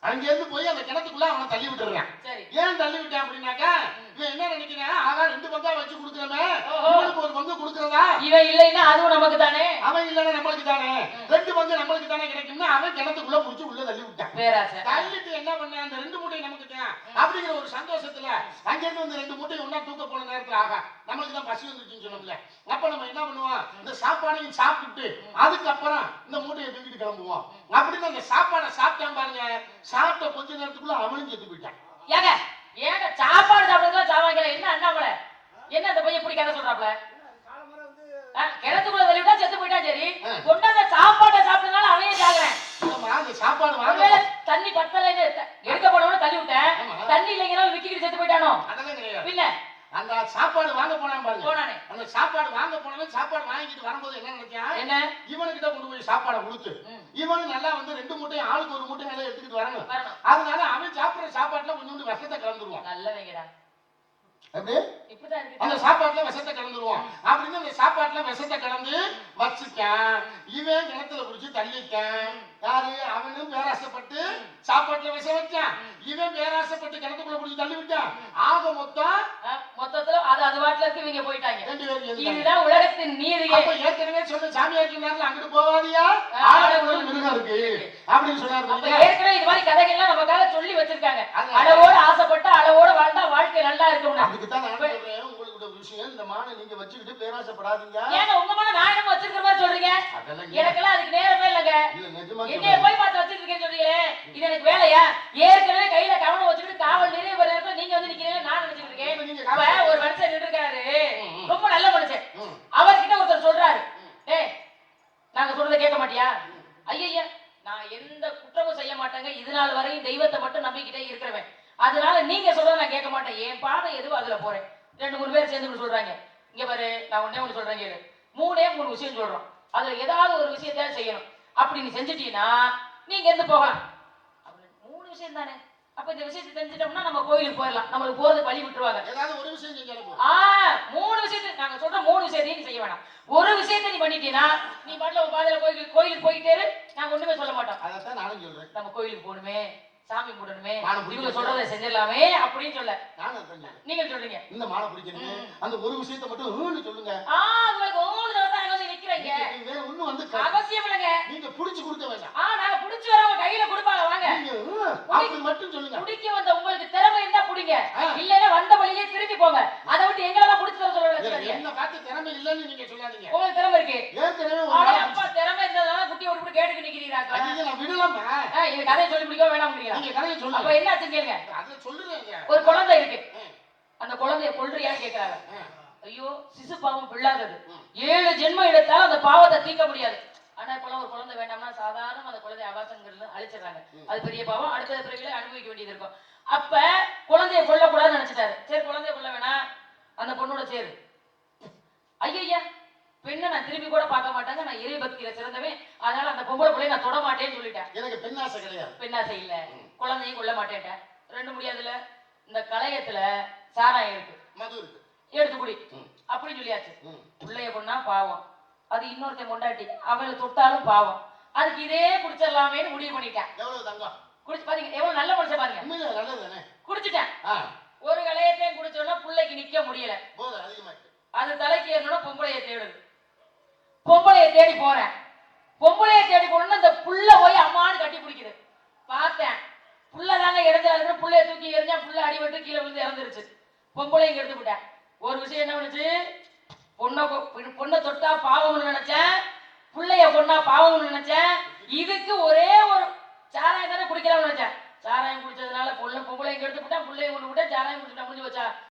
அங்க இருந்து போய் அந்த கிணத்துக்குள்ள அவனை தள்ளி விட்டுறான் ஏன் தள்ளி விட்டான் அப்படின்னாக்கா இவன் என்ன நினைக்கிறான் ஆகா 2 பங்கா வச்சு கொடுக்குறமே இவனுக்கு ஒரு பங்கு கொடுக்கறதா இவன் இல்லைன்னா அதுவும் நமக்கு தானே அவன் இல்லைன்னா நம்மளுக்கு தானே 2 பங்கு நம்மளுக்கு தானே கிடைக்கும்னு அவன் கிணத்துக்குள்ள புடிச்சு உள்ள தள்ளி விட்டான் தள்ளிட்டு என்ன பண்ண அந்த 2 மூட்டை நமக்கு தான் அப்படிங்கிற ஒரு சந்தோஷத்துல அங்க இருந்து வந்து 2 மூட்டை ஒன்னா தூக்க போன நேரத்துல ஆகா நம்மளுக்கு தான் பசி வந்துருச்சுன்னு சொன்னோம்ல அப்ப நம்ம என்ன பண்ணுவோம் இந்த சாப்பாடையும் சாப்பிட்டு அதுக்கப்புறம் இந்த மூட்டையை தூக்கிட்டு கிளம்புவோம் அப்படின்னு அந்த சாப்பாடை சாப்பிட்டான் பாருங்க சாப்பிட்ட கொஞ்ச நேரத்துக்குள்ள அவனும் செத்து போயிட்டான் ஏங்க சாப்பாடு சாப்பிடுறதுல சாவாங்கல என்ன அண்ணாமலை என்ன அந்த பையன் இப்படி கதை சொல்றாப்ல கிணத்துக்குள்ள தள்ளி விட்டா செத்து போயிட்டான் சரி கொண்டாந்த சாப்பாட்டை சாப்பிட்டதுனால அவன் சாகுறேன் அந்த சாப்பாடு ஒருவேளை தண்ணி பத்தலைன்னு எடுக்க போனவன தள்ளி விட்டேன் தண்ணி இல்லைங்கனாலும் விக்கிட்டு செத்து போயிட்டானோ அதெல்லாம் கிடையாது இல்ல அந்த சாப்பாடு வாங்க போனான் பாருங்க போனானே அந்த சாப்பாடு வாங்க போனவன் சாப்பாடு வாங்கிட்டு வரும்போது என்ன நினைச்சான் என்ன இவனுக்கிட்ட கொண்டு போய் சாப்பாடை கொடுத்து இவனு நல்லா வந்து 2 மூட்டையும் ஆளுக்கு ஒரு மூட்டையும் நல்லா எடுத்துக்கிட்டு வரணும் அதனால அவன் சாப்பிடுற சாப்பாட்டுல கொஞ்சோண்டு விஷத்தை கலந்துருவான் நல்லவங்கடா அப்படியே இப்பதான் அந்த சாப்பாட்டுல விஷத்தை கலந்துருவோம் அப்படின்னு அந்த சாப்பாட்டுல விஷத்தை கலந்து வச்சுட்டேன். இவன் கிணத்துல குடிச்சு தள்ளிட்டேன். யாரு? அவனும் பேராசைப்பட்டு சாப்பாட்டுல விஷம் வச்சான். இவன் பேராசைப்பட்டு கிணத்துக்குள்ள குடிச்சு தள்ளி விட்டான். ஆக மொத்தத்துல அது வாட்டில இருக்கு, இவங்க போயிட்டாங்க. 2 பேரும் இதுதான் உலகத்தின் நீதியே. அப்ப ஏற்கனவே சொன்ன சாமியார் சொன்னார்ல, அங்கிட்டு போவாதியா ஆடக்குள்ள மிருகம் இருக்கு அப்படின்னு சொன்னாரு. அப்ப ஏற்கனவே இது மாதிரி கதைகள்லாம் நமக்காக சொல்லி வச்சிருக்காங்க. அளவோட ஆசைப்பட்டு அளவோட வாழ்ந்தா வாழ்க்கை நல்லா இருக்கும். அதுக்கு தான் நான் சொல்றேன், உங்களுக்கு ஒரு விஷயம், இந்த மானை நீங்க வச்சுக்கிட்டு பேராசைப்படாதீங்க. ஏங்க உங்க மேல நான் என்ன வச்சிருக்கிற மாதிரி சொல்றீங்க? எனக்கெல்லாம் அதுக்கு நேரமே இல்லைங்க. இல்ல நிஜமா என்னைய போய் பார்த்து வச்சிட்டு இருக்கேன்னு சொல்றீங்களே, இது எனக்கு வேலையா? ஏற்கனவே கையில கவனம் வச்சுக்கிட்டு காவல் நிறைய பேர் இருக்கு, நீங்க வந்து நிக்கிறீங்க, நான் நினைச்சிட்டு இருக்கேன். இப்ப ஒரு மனுஷன் நின்று இருக்காரு, ரொம்ப நல்ல மனுஷன். அவர்கிட்ட ஒருத்தர் சொல்றாரு, டேய் நாங்க சொல்றதை கேட்க மாட்டியா? ஐயா நான் எந்த குற்றமும் செய்ய மாட்டேங்க, இது நாள் வரையும் தெய்வத்தை மட்டும் நம்பிக்கிட்டே இருக்கிறவன், அதனால நீங்க சொல்றத நான் கேட்க மாட்டேன், என் பாதை எதுவும் அதுல போறேன். 2-3 பேர் சேர்ந்து சொல்றாங்க, இங்க பாரு நான் ஒண்ணு சொல்றேன் கேளு, 3 விஷயம் சொல்றோம், அதுல ஏதாவது ஒரு விஷயத்த செய்யணும், அப்படி நீ செஞ்சுட்டீங்கன்னா நீங்க இருந்து போகலாம். 3 விஷயம் தானே, அப்ப இந்த விஷயத்தை தெரிஞ்சிட்டோம்னா நம்ம கோயிலுக்கு போயிடலாம், நம்மளுக்கு போறது பழி விட்டுருவாங்க. ஏதாவது ஒரு விஷயம் செஞ்சாலும் 3 விஷயத்தை நாங்க சொல்ற 3 விஷயத்தையும் நீ செய்ய வேணாம். ஒரு விஷயத்தை நீ பண்ணிட்டீன்னா நீ பாட்டுல உன் பாதையில கோயிலுக்கு போயிட்டே இரு, நாங்க ஒண்ணுமே சொல்ல மாட்டோம். அதான் நானும் சொல்றேன், நம்ம கோயிலுக்கு போகணுமே, சாமி கும்பிடணுமே, மானம் இவங்க சொல்றதை செஞ்சிடலாமே அப்படின்னு சொல்ல நானும் சொல்றேன். நீங்க சொல்றீங்க இந்த மானை பிடிக்கணுமே, அந்த ஒரு விஷயத்தை மட்டும் சொல்லுங்க. உங்களுக்கு உங்களுக்கு வந்து நிக்கிறீங்க, வேற ஒண்ணும் வந்து அவசியம் இல்லைங்க, நீங்க புடிச்சு கொடுக்க வேண்டாம். நாங்க புடிச்சு வரவங்க கையில கொடுப்பாங்க, வாங்க நீங்க அப்படி மட்டும் சொல்லுங்க. புடிக்க வந்த உங்களுக்கு திறமை இருந்தா புடிங்க, இல்லைன்னா வந்த வழியே திருப்பி போங்க, அதை விட்டு எங்களெல்லாம் புடிச்சு தர சொல்ல. என்ன பார்த்து திறமை இல்லைன்னு நீங்க சொல்லாதீங்க, உங்களுக்கு திறமை இருக்கு. ஏற்கனவே அப்பா திறமை இருந்ததால குட்டி விட்டு கேட்டுக்கு நிக்கிறீங்க. நான் விடலாமா? இந்த கதையை சொல்லி முடிக்க வேணாம். நீங்க கதையை சொல்லுங்க. அப்ப என்ன ஆச்சு கேளுங்க. அதை சொல்லுங்க. ஒரு குழந்தை இருக்கு, அந்த குழந்தைய கொல்றியான்னு கேக்குறாங்க. ஐயோ சிசு பாவம் பிள்ளாதது, 7 ஜென்மம் எடுத்தாலும் அந்த பாவத்தை தீர்க்க முடியாது. ஆனா இப்பெல்லாம் ஒரு குழந்தை வேண்டாம்னா சாதாரண அந்த குழந்தை அபாசங்கிறது அழிச்சிடறாங்க, அது பெரிய பாவம், அடுத்த பிறவில அனுபவிக்க வேண்டியது இருக்கும். அப்ப குழந்தைய கொல்லக்கூடாதுன்னு நினைச்சிட்டாரு. சரி குழந்தைய கொல்ல வேணாம், அந்த பொண்ணோட சேரு. ஐயா பெண்ணை நான் திரும்பி கூட பார்க்க மாட்டாங்க, நான் இறை பக்தியில சிறந்தவன், அதனால அந்த பொம்பளை பிள்ளைய நான் தொட மாட்டேன்னு சொல்லிட்டேன். எனக்கு பெண்ணாசை கிடையாது. பெண்ணாசை இல்ல, குழந்தையும் கொல்ல மாட்டேன்ட்டேன். 2 முடியாதுல, இந்த களையத்துல சாராயம் இருக்கு, மது இருக்கு, எடுத்து குடி அப்படின்னு சொல்லியாச்சு. பிள்ளைய கொண்டா பாவம், அது இன்னொருத்தன் கொண்டாட்டி அவளை தொட்டாலும் பாவம், அதுக்கு இதே குடிச்சிடலாமேன்னு முடிவு பண்ணிட்டேன். எவ்வளவு தங்கம் குடிச்சு பாருங்க, எவ்வளவு நல்ல மனுஷன் பாருங்க. உண்மையில நல்லது தானே. குடிச்சிட்டேன், ஒரு களையத்தையும் குடிச்சோன்னா பிள்ளைக்கு நிக்க முடியல, போதும் அதிகமாயிட்டு, அது தலைக்கு ஏறணும்னா பொம்பளைய தேடுது. பொம்பளைய தேடி போறேன், பொம்பளைய தேடி போனோம்னா இந்த புள்ள போய் அம்மான்னு கட்டி பிடிக்குது. பார்த்தேன் புள்ள தாங்க இறந்தாரு, புள்ளைய தூக்கி எறிஞ்சா புள்ள அடிபட்டு கீழே விழுந்து இறந்துருச்சு. பொம்பளையும் எடுத்து விட்டேன். ஒரு விஷயம் என்ன பண்ணுச்சு, பொண்ணை தொட்டா பாவம்னு நினைச்சேன், புள்ளைய கொண்டா பாவம்னு நினைச்சேன். இதுக்கு ஒரே ஒரு சாராயம் தானே குடிக்கலாம்னு நினைச்சேன், சாராயம் குடிச்சதுனால பொம்பளையும் எடுத்து விட்டேன், புள்ளையும் கொண்டு விட்டேன், சாராயம் குடிச்சுட்டா முடிஞ்சு வச்சா.